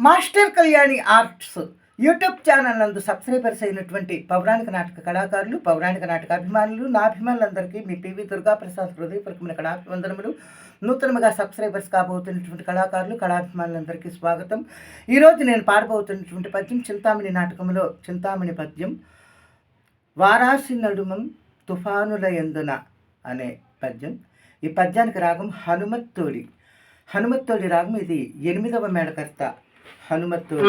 Master Kalyani arts YouTube channel నందు subscribers అయినటువంటి పౌరాణిక నాటక కళాకారులు, పౌరాణిక నాటక అభిమానులు, నా అభిమానులందరికీ మీ పివి దుర్గాప్రసాద్ హృదయపూర్వకమైన కళాభివందనములు. నూతనంగా సబ్స్క్రైబర్స్ కాబోతున్నటువంటి కళాకారులు, కళాభిమానులందరికీ స్వాగతం. ఈరోజు నేను పాడబోతున్నటువంటి పద్యం చింతామణి నాటకంలో చింతామణి పద్యం వారాసి నడుమం తుఫానుల యందున అనే పద్యం. ఈ పద్యానికి రాగం హనుమత్తోడి. హనుమత్తోడి రాగం ఇది 8వ మేళకర్త హనుమత్తోడి.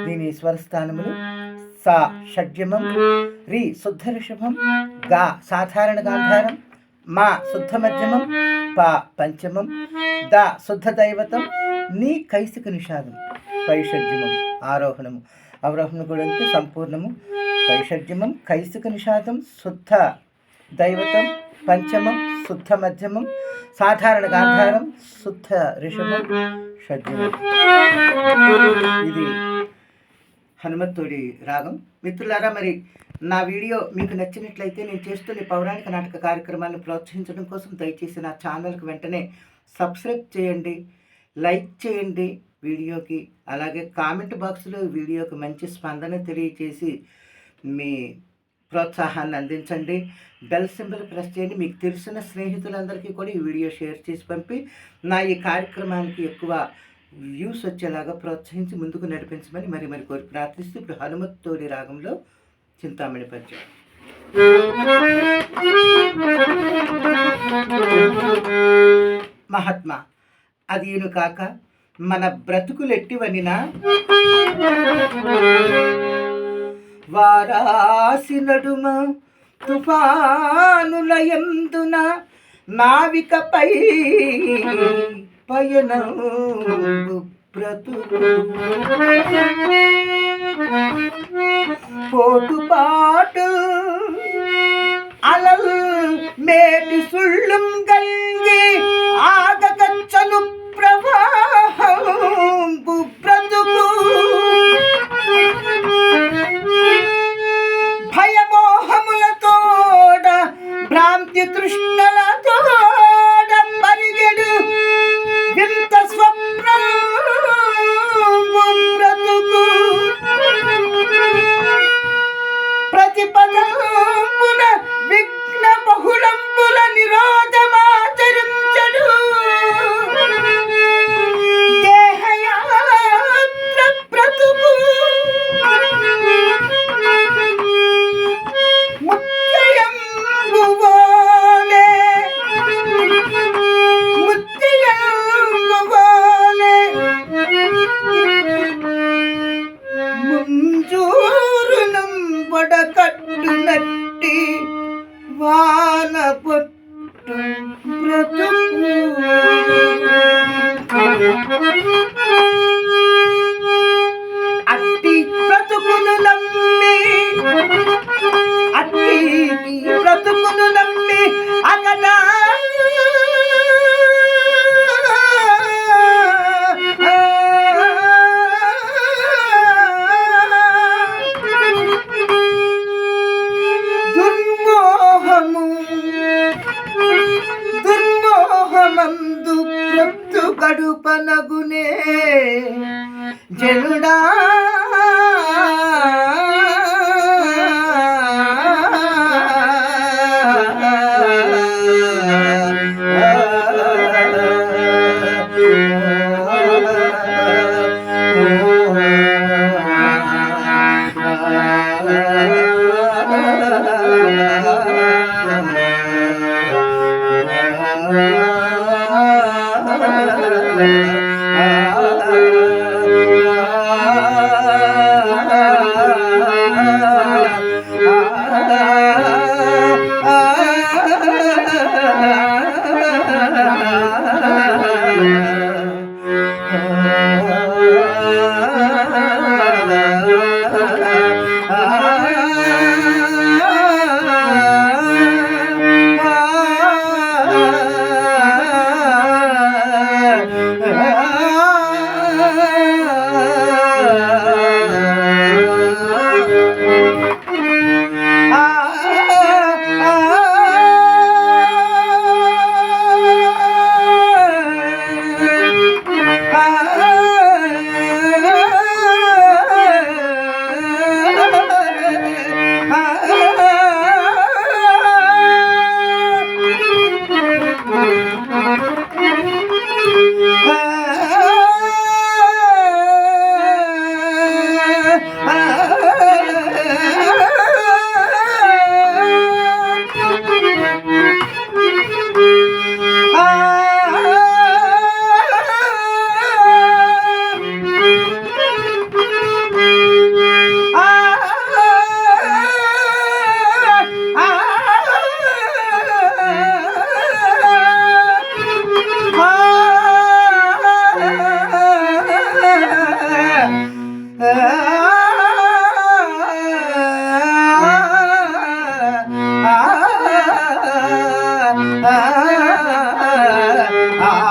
దీని స్వరస్థానములు సా షడ్జమం, రి శుద్ధ ఋషభం, గా సాధారణ గాంధారం, మా శుద్ధ మధ్యమం, పా పంచమం, ద శుద్ధ దైవతం, నీ కైసిక నిషాదం, పైషడ్యమం ఆరోహణము. అవరోహణం కూడా అంటే సంపూర్ణము. పైషడ్యమం, కైసిక నిషాదం, శుద్ధ దైవతం, పంచమం, శుద్ధ మధ్యమం, సాధారణ గాంధారం, శుద్ధ ఋషభం, షడ్జమం. ఇది హనుమత్తోడి రాగం. మిత్రులారా, మరి నా వీడియో మీకు నచ్చినట్లయితే నేను చేస్తున్న పౌరాణిక నాటక కార్యక్రమాలను ప్రోత్సహించడం కోసం దయచేసి నా ఛానల్కి వెంటనే సబ్స్క్రైబ్ చేయండి, లైక్ చేయండి వీడియోకి. అలాగే కామెంట్ బాక్స్లో వీడియోకి మంచి స్పందన తెలియచేసి మీ ప్రోత్సాహాన్ని అందించండి. బెల్ సింబల్ ప్రెస్ చేయండి. మీకు తెలిసిన స్నేహితులందరికీ కూడా ఈ వీడియో షేర్ చేసి పంపి నా ఈ కార్యక్రమానికి ఎక్కువ వ్యూస్ వచ్చేలాగా ప్రోత్సహించి ముందుకు నడిపించమని మరి కోరి ప్రార్థిస్తూ ఇప్పుడు హనుమత్తోడి రాగంలో చింతామణి పద్యం. మహాత్మా అదీను కాక మన బ్రతుకులెట్టివనినా వారాసి నడుమ తుఫానుల యందున నావికపై పయనంబు బ్రతుకు పోటుపాటు అలల్ మేటి సుళ్ళుం గల్గి ఆగగచ్చను ప్రవాహంబు బ్రతుకు భయమోహములతోడ భ్రాంతి తృష్ణలతోడ పరిగెడు వింత స్వప్నం బ్రతుకు ప్రతిపదంబున విఘ్న బహుళంబుల నిరోధమాచరించడు దేహయాత్ర బ్రతుకు కట్టునట్టి వాన పొట్టు బ్రతుకు అట్టి బ్రతుకును నమ్మి అగట దుర్మోహమందు ప్రత్తు గడుపనగునే జనుడా ఆ